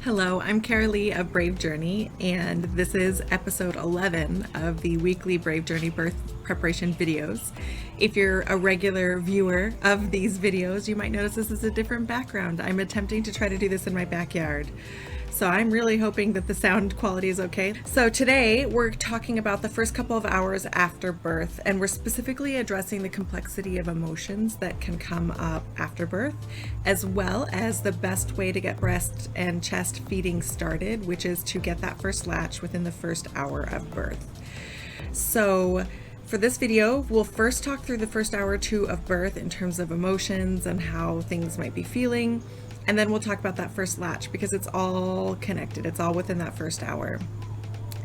Hello, I'm Carolee of Brave Journey, and this is episode 11 of the weekly Brave Journey birth preparation videos. If you're a regular viewer of these videos, you might notice this is a different background. I'm attempting to try to do this in my backyard. So I'm really hoping that the sound quality is okay. So today we're talking about the first couple of hours after birth, and we're specifically addressing the complexity of emotions that can come up after birth, as well as the best way to get breast and chest feeding started, which is to get that first latch within the first hour of birth. So for this video, we'll first talk through the first hour or two of birth in terms of emotions and how things might be feeling. And then we'll talk about that first latch because it's all connected. It's all within that first hour.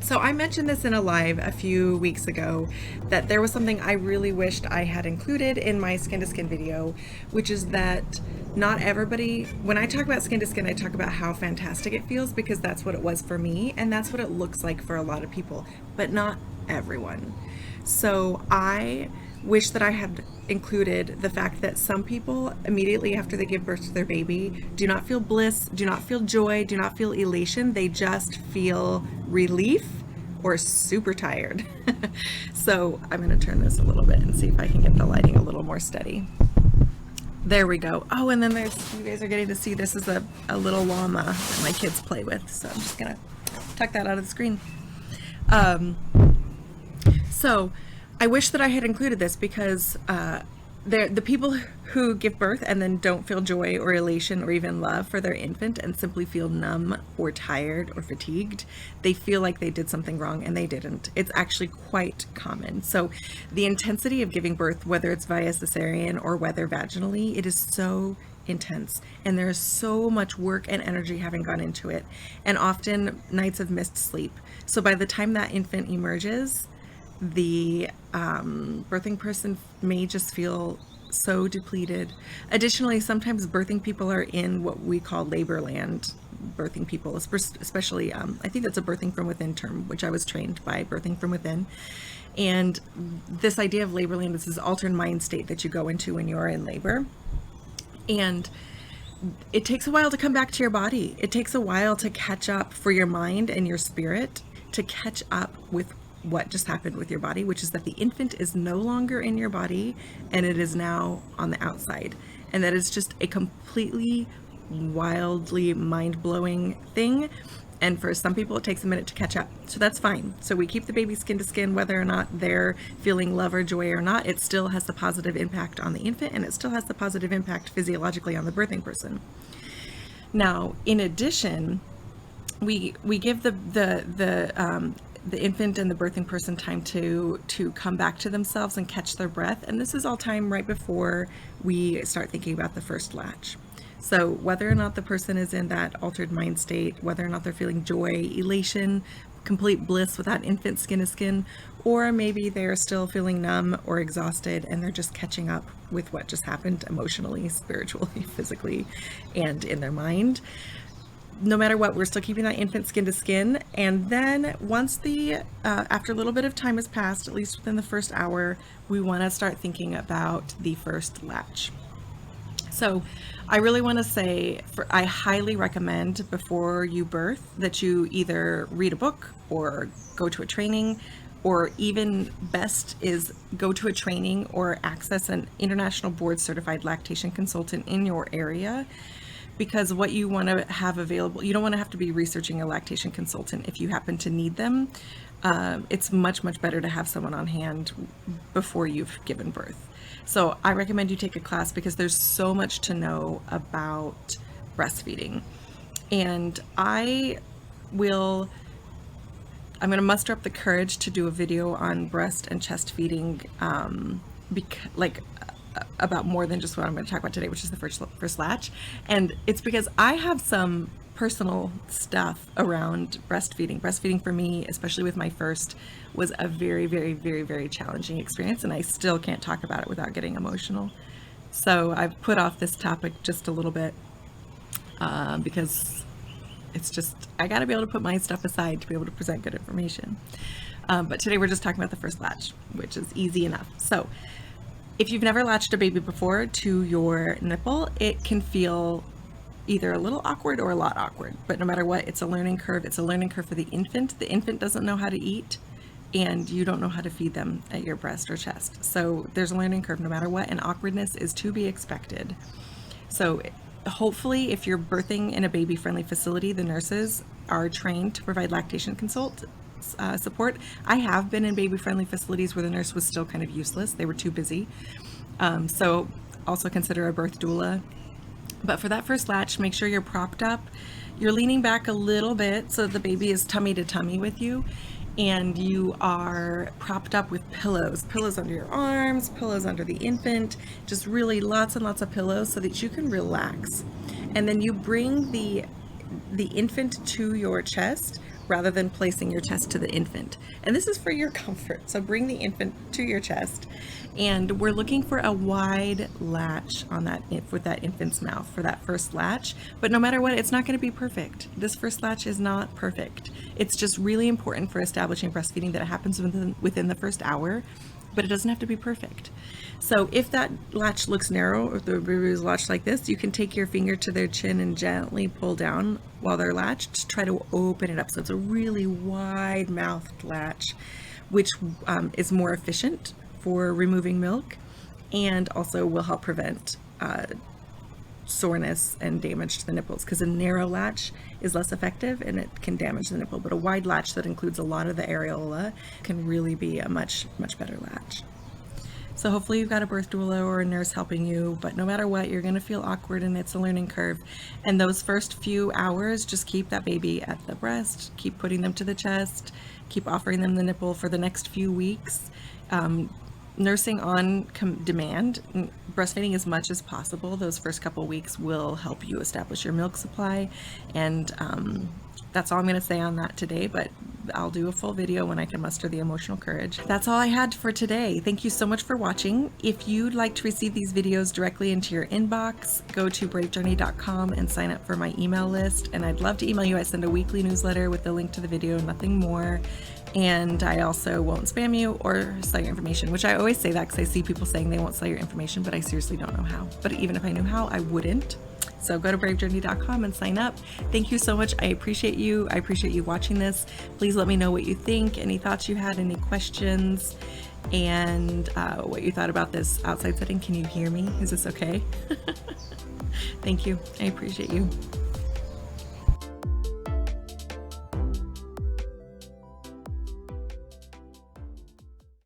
So I mentioned this in a live a few weeks ago that there was something I really wished I had included in my skin to skin video, which is that not everybody, when I talk about skin to skin, I talk about how fantastic it feels because that's what it was for me and that's what it looks like for a lot of people, but not everyone. So I wish that I had included the fact that some people immediately after they give birth to their baby do not feel bliss, do not feel joy, do not feel elation. They just feel relief or super tired. So I'm going to turn this a little bit and see if I can get the lighting a little more steady. There we go. Oh, and then you guys are getting to see this is a little llama that my kids play with. So I'm just going to tuck that out of the screen. So I wish that I had included this because the people who give birth and then don't feel joy or elation or even love for their infant and simply feel numb or tired or fatigued, they feel like they did something wrong and they didn't. It's actually quite common. So the intensity of giving birth, whether it's via cesarean or whether vaginally, it is so intense and there is so much work and energy having gone into it, and often nights of missed sleep. So by the time that infant emerges, the birthing person may just feel so depleted. Additionally, sometimes birthing people are in what we call labor land. Birthing people, especially, I think that's a birthing from within term, which I was trained by Birthing from Within. And this idea of labor land is this altered mind state that you go into when you're in labor. And it takes a while to come back to your body. It takes a while to catch up for your mind and your spirit to catch up with what just happened with your body, which is that the infant is no longer in your body and it is now on the outside. And that is just a completely wildly mind-blowing thing. And for some people, it takes a minute to catch up. So that's fine. So we keep the baby skin to skin, whether or not they're feeling love or joy or not. It still has the positive impact on the infant and it still has the positive impact physiologically on the birthing person. Now, in addition, we give the infant and the birthing person time to come back to themselves and catch their breath. And this is all time right before we start thinking about the first latch. So whether or not the person is in that altered mind state, whether or not they're feeling joy, elation, complete bliss with that infant skin to skin, or maybe they're still feeling numb or exhausted and they're just catching up with what just happened emotionally, spiritually, physically, and in their mind. No matter what, we're still keeping that infant skin to skin. And then once after a little bit of time has passed, at least within the first hour, we want to start thinking about the first latch. So I really want to say, I highly recommend before you birth that you either read a book or go to a training, or even best is go to a training or access an international board certified lactation consultant in your area. Because what you want to have available, you don't want to have to be researching a lactation consultant if you happen to need them. It's much, much better to have someone on hand before you've given birth. So I recommend you take a class because there's so much to know about breastfeeding. And I'm going to muster up the courage to do a video on breast and chest feeding, about more than just what I'm going to talk about today, which is the first latch. And it's because I have some personal stuff around breastfeeding. Breastfeeding for me, especially with my first, was a very, very, very, very challenging experience, and I still can't talk about it without getting emotional. So I've put off this topic just a little bit because it's just, I got to be able to put my stuff aside to be able to present good information. But today we're just talking about the first latch, which is easy enough. So if you've never latched a baby before to your nipple, it can feel either a little awkward or a lot awkward. But no matter what, it's a learning curve. It's a learning curve for the infant. The infant doesn't know how to eat, and you don't know how to feed them at your breast or chest. So there's a learning curve no matter what, and awkwardness is to be expected. So hopefully, if you're birthing in a baby-friendly facility, the nurses are trained to provide lactation support. I have been in baby-friendly facilities where the nurse was still kind of useless. They were too busy. So also consider a birth doula. But for that first latch, make sure you're propped up. You're leaning back a little bit so the baby is tummy to tummy with you, and you are propped up with pillows under your arms, pillows under the infant, just really lots and lots of pillows so that you can relax. And then you bring the infant to your chest rather than placing your chest to the infant. And this is for your comfort. So bring the infant to your chest, and we're looking for a wide latch on that with that infant's mouth for that first latch. But no matter what, it's not going to be perfect. This first latch is not perfect. It's just really important for establishing breastfeeding that it happens within the first hour, but it doesn't have to be perfect. So if that latch looks narrow, or the baby is latched like this, you can take your finger to their chin and gently pull down while they're latched to try to open it up. So it's a really wide mouthed latch, which is more efficient for removing milk, and also will help prevent soreness and damage to the nipples, because a narrow latch is less effective and it can damage the nipple, but a wide latch that includes a lot of the areola can really be a much better latch. So hopefully you've got a birth doula or a nurse helping you, but no matter what, you're going to feel awkward, and it's a learning curve. And those first few hours, just keep that baby at the breast, keep putting them to the chest, keep offering them the nipple for the next few weeks. Nursing on demand, breastfeeding as much as possible. Those first couple weeks will help you establish your milk supply, and that's all I'm going to say on that today, but I'll do a full video when I can muster the emotional courage. That's all I had for today. Thank you so much for watching. If you'd like to receive these videos directly into your inbox, go to bravejourney.com and sign up for my email list, and I'd love to email you. I send a weekly newsletter with the link to the video, nothing more. And I also won't spam you or sell your information, which I always say that because I see people saying they won't sell your information, but I seriously don't know how. But even if I knew how, I wouldn't. So go to bravejourney.com and sign up. Thank you so much. I appreciate you. I appreciate you watching this. Please let me know what you think, any thoughts you had, any questions, and what you thought about this outside setting. Can you hear me? Is this okay? Thank you. I appreciate you.